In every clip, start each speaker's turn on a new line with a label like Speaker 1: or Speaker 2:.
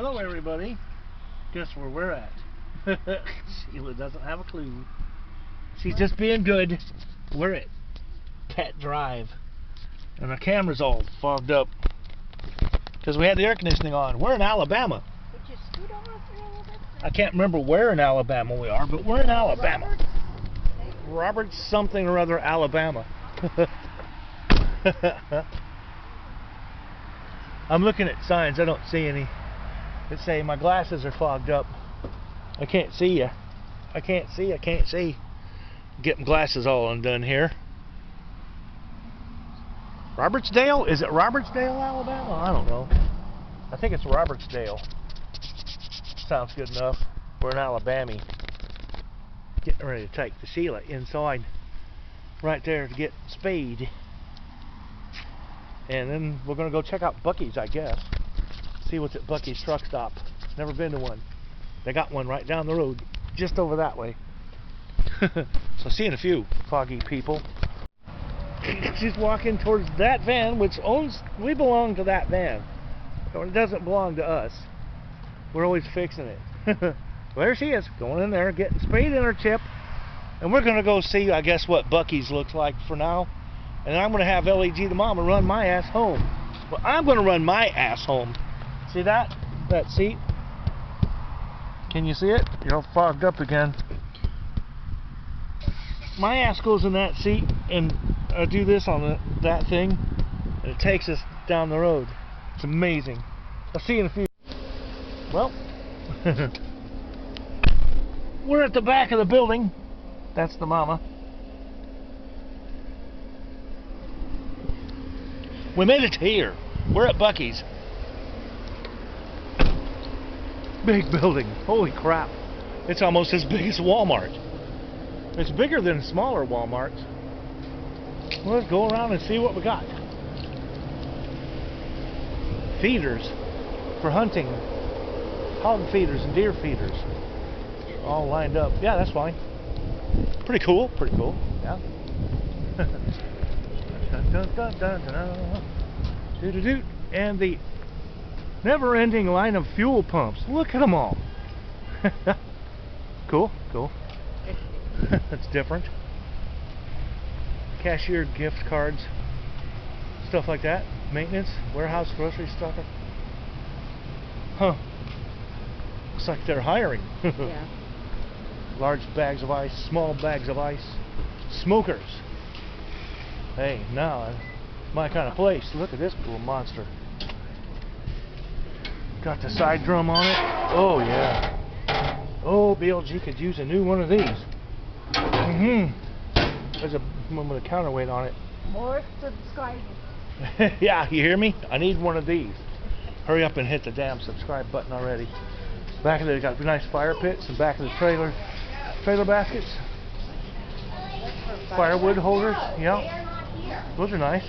Speaker 1: Hello everybody. Guess where we're at? Shela doesn't have a clue. She's just being good. We're at Pet Drive. And our camera's all fogged up. Because we had the air conditioning on. We're in Alabama.
Speaker 2: Would you scoot over a little bit?
Speaker 1: I can't remember where in Alabama we are, but we're in Alabama. Roberts something or other, Alabama. I'm looking at signs. I don't see any. That say my glasses are fogged up. I can't see you. I can't see. Getting glasses all undone here. Robertsdale? Is it Robertsdale, Alabama? I don't know. I think it's Robertsdale. Sounds good enough. We're in Alabama. Getting ready to take the Shela inside right there to get spayed. And then we're going to go check out Buc-ees, I guess. See what's at Buc-ees truck stop. Never been to one. They got one right down the road, just over that way. So seeing a few foggy people. She's walking towards that van, which we belong to that van. It doesn't belong to us. We're always fixing it. Well, there she is, going in there, getting spayed in her chip. And we're going to go see, I guess, what Buc-ees looks like for now. And then I'm going to have LEG the mama run my ass home. Well, I'm going to run my ass home. See that? That seat? Can you see it? You're all fogged up again. My ass goes in that seat, and I do this on that thing, and it takes us down the road. It's amazing. I'll see you in a few. Well, we're at the back of the building. That's the mama. We made it here. We're at Buc-ees. Big building. Holy crap. It's almost as big as Walmart. It's bigger than smaller Walmarts. Well, let's go around and see what we got. Feeders for hunting. Hog feeders and deer feeders. All lined up. Yeah, that's fine. Pretty cool. Pretty cool. Yeah. And the never-ending line of fuel pumps. Look at them all. Cool. That's different. Cashier gift cards, stuff like that. Maintenance, warehouse, grocery stuff. Huh. Looks like they're hiring.
Speaker 2: Yeah.
Speaker 1: Large bags of ice, small bags of ice. Smokers. Hey, now my kind of place. Look at this little monster. Got the side drum on it. Oh yeah. Oh, BLG could use a new one of these. There's a one with a counterweight on it.
Speaker 2: More subscribers.
Speaker 1: Yeah, you hear me? I need one of these. Hurry up and hit the damn subscribe button already. Back of it got nice fire pits, and back of the trailer baskets. Firewood holders. Yeah. Those are nice.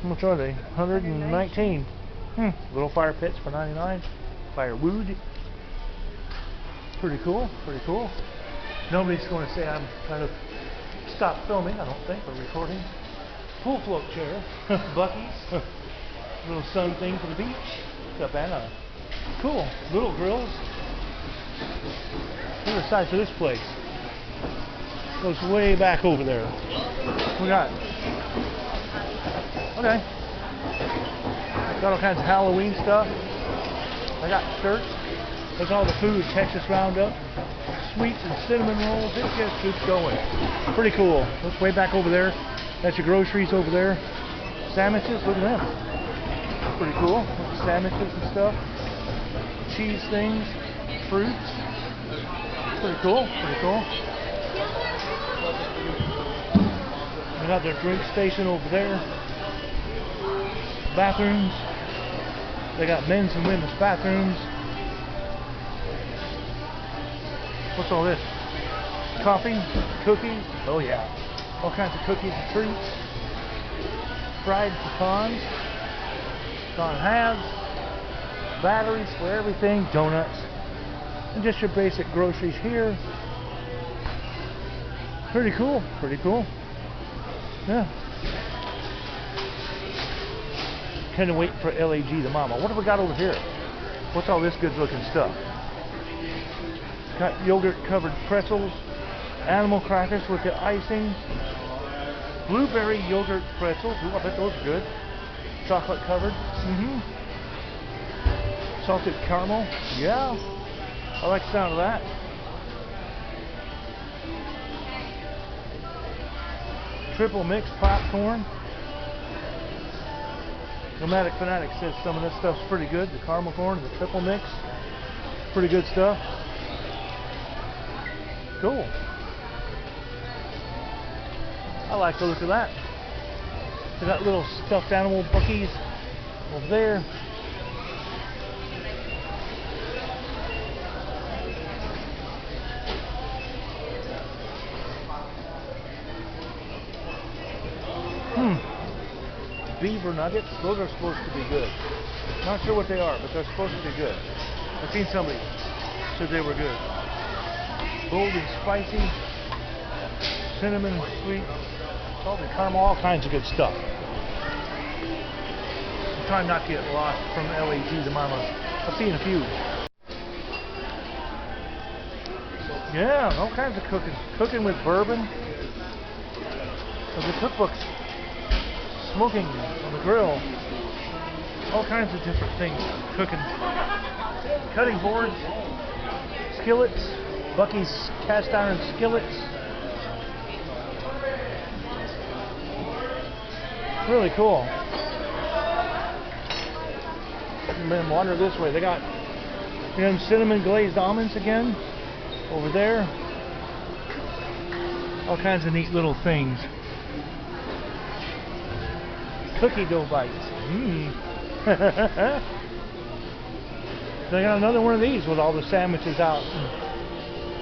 Speaker 1: How much are they? 119. Little fire pits for 99. Firewood. Pretty cool. Nobody's going to say I'm trying to stop filming, I don't think, or recording. Pool float chair. Buc-ees. Little sun thing for the beach. Cabana. Cool. Little grills. Look at the size of this place. Goes way back over there. We got. Okay. Got all kinds of Halloween stuff. I got shirts. There's all the food, Texas Roundup, sweets and cinnamon rolls. It just keeps going. Pretty cool. Look way back over there. That's your groceries over there. Sandwiches, look at them. Pretty cool. Sandwiches and stuff. Cheese things, fruits. Pretty cool. They got their drink station over there. Bathrooms. They got men's and women's bathrooms. What's all this? Coffee? Cookies? Oh yeah. All kinds of cookies and treats. Fried pecans. Pecan halves. Batteries for everything. Donuts. And just your basic groceries here. Pretty cool. Yeah. Kind of waiting for LEG the mama. What have we got over here? What's all this good looking stuff? Got yogurt covered pretzels, animal crackers with the icing, blueberry yogurt pretzels. Ooh, I bet those are good. Chocolate covered. Salted caramel. Yeah. I like the sound of that. Triple mix popcorn. Nomadic Fanatic says some of this stuff's pretty good. The caramel corn and the triple mix. Pretty good stuff. Cool. I like the look of that. They got little stuffed animal Buc-ees over there. Beaver nuggets. Those are supposed to be good. Not sure what they are, but they're supposed to be good. I've seen somebody said they were good. Bold and spicy, cinnamon, sweet, salted caramel, all kinds of good stuff. I'm trying not to get lost from LAT to Mama. I've seen a few. Yeah, all kinds of cooking. Cooking with bourbon. The cookbooks. Smoking on the grill. All kinds of different things. Cooking. Cutting boards. Skillets. Buc-ees cast iron skillets. Really cool. And then wander this way. They got them cinnamon glazed almonds again over there. All kinds of neat little things. Cookie dough bites. They got another one of these with all the sandwiches out and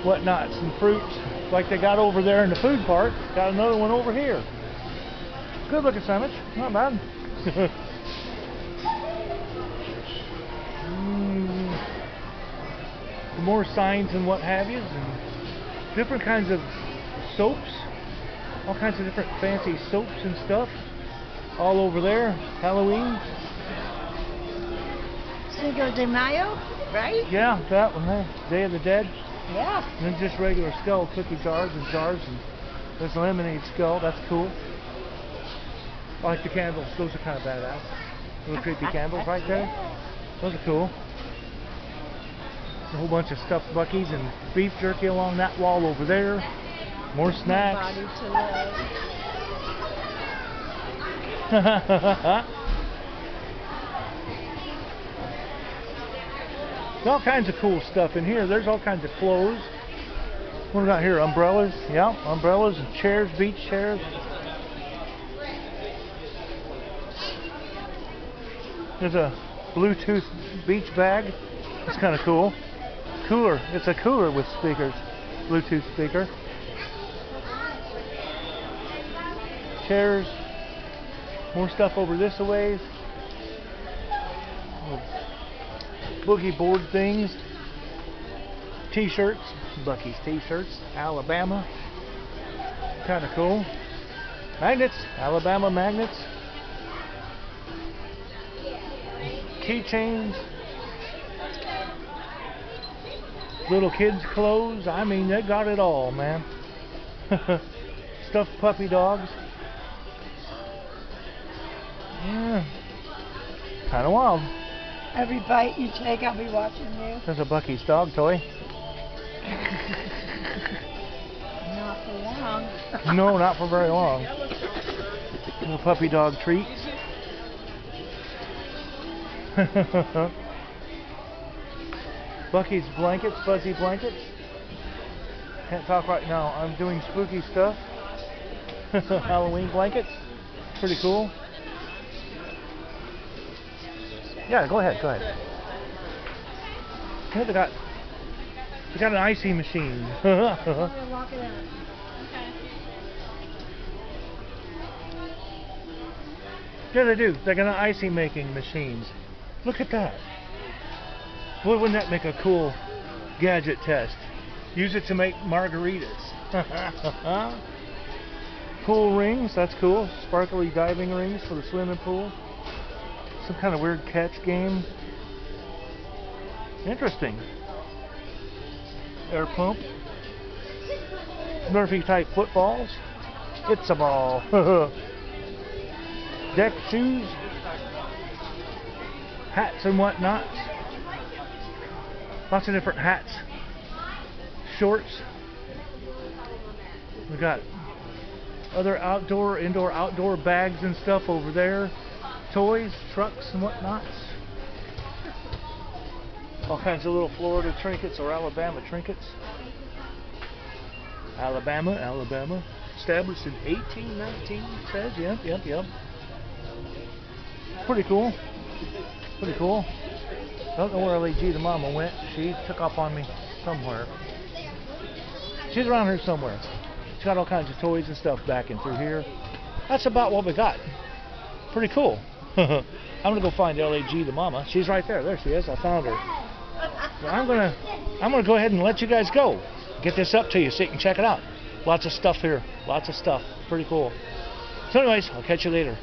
Speaker 1: whatnots and fruits like they got over there in the food part. Got another one over here. Good looking sandwich. Not bad. More signs and what have yous, and different kinds of soaps. All kinds of different fancy soaps and stuff. All over there. Halloween.
Speaker 2: Cinco de Mayo, right?
Speaker 1: Yeah, that one there. Day of the Dead.
Speaker 2: Yeah.
Speaker 1: And then just regular skull cookie jars, and there's a lemonade skull. That's cool. I like the candles. Those are kind of badass. Little creepy candles right there. Those are cool. A whole bunch of stuffed Buc-ees and beef jerky along that wall over there. More snacks.
Speaker 2: Body to love.
Speaker 1: There's all kinds of cool stuff in here. There's all kinds of clothes. What do we got here? Umbrellas. Yeah, umbrellas and chairs, beach chairs. There's a Bluetooth beach bag. That's kind of cool. Cooler. It's a cooler with speakers. Bluetooth speaker. Chairs. More stuff over this a ways. Boogie board things. T-shirts. Buc-ees t-shirts. Alabama. Kind of cool. Magnets. Alabama magnets. Keychains. Little kids' clothes. I mean, they got it all, man. Stuffed puppy dogs. Yeah. Kind of wild.
Speaker 2: Every bite you take, I'll be watching you.
Speaker 1: There's a Buc-ees dog toy.
Speaker 2: Not for long.
Speaker 1: No, not for very long. Little puppy dog treats. Buc-ees blankets, fuzzy blankets. Can't talk right now. I'm doing spooky stuff. Halloween blankets. Pretty cool. Yeah, go ahead, go ahead. Yeah, they got an icy machine. Yeah, they do. They got an icy making machines. Look at that. Boy, wouldn't that make a cool gadget test? Use it to make margaritas. Pool rings, that's cool. Sparkly diving rings for the swimming pool. Some kind of weird catch game. Interesting. Air pump. Murphy type footballs. It's a ball. Deck shoes. Hats and whatnot. Lots of different hats. Shorts. We got other indoor, outdoor bags and stuff over there. Toys, trucks and whatnots. All kinds of little Florida trinkets or Alabama trinkets. Alabama. Established in 1819, it says. Yep. Pretty cool. Don't know where LAG the mama went. She took off on me somewhere. She's around here somewhere. She's got all kinds of toys and stuff back in through here. That's about what we got. Pretty cool. I'm gonna go find LAG the mama. She's right there. There she is. I found her. So I'm gonna go ahead and let you guys go. Get this up to you so you can check it out. Lots of stuff here. Lots of stuff. Pretty cool. So anyways, I'll catch you later.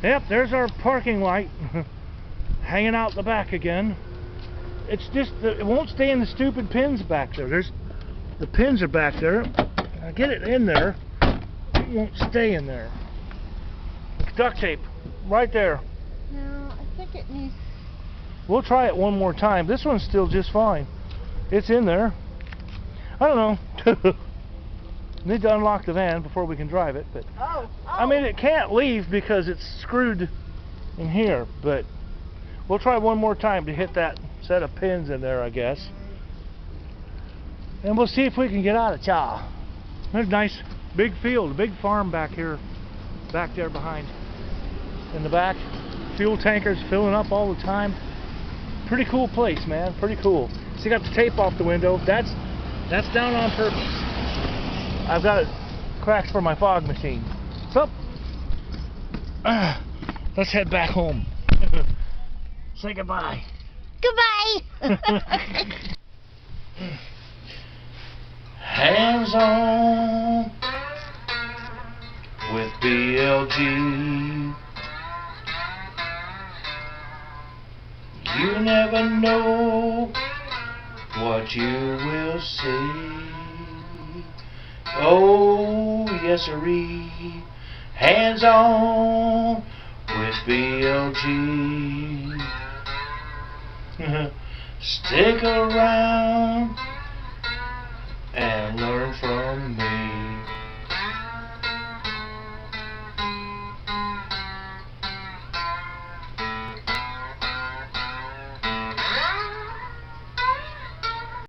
Speaker 1: Yep, there's our parking light. Hanging out the back again. It's just, it won't stay in the stupid pins back there. The pins are back there. I get it in there. It won't stay in there. Duct tape. Right there.
Speaker 2: No, I think it needs...
Speaker 1: We'll try it one more time. This one's still just fine. It's in there. I don't know. Need to unlock the van before we can drive it, but I mean, it can't leave because it's screwed in here, but we'll try one more time to hit that set of pins in there, I guess. And we'll see if we can get out of Cha. There's a nice big field, a big farm back here, back there behind. In the back, fuel tankers filling up all the time. Pretty cool place, man. Pretty cool. See, got the tape off the window. That's down on purpose. I've got it cracks for my fog machine. So, let's head back home. Say goodbye.
Speaker 2: Goodbye!
Speaker 1: Hands on with BLG. You never know what you will see. Oh, yes sirree. Hands on with BLG. Stick around and learn from me.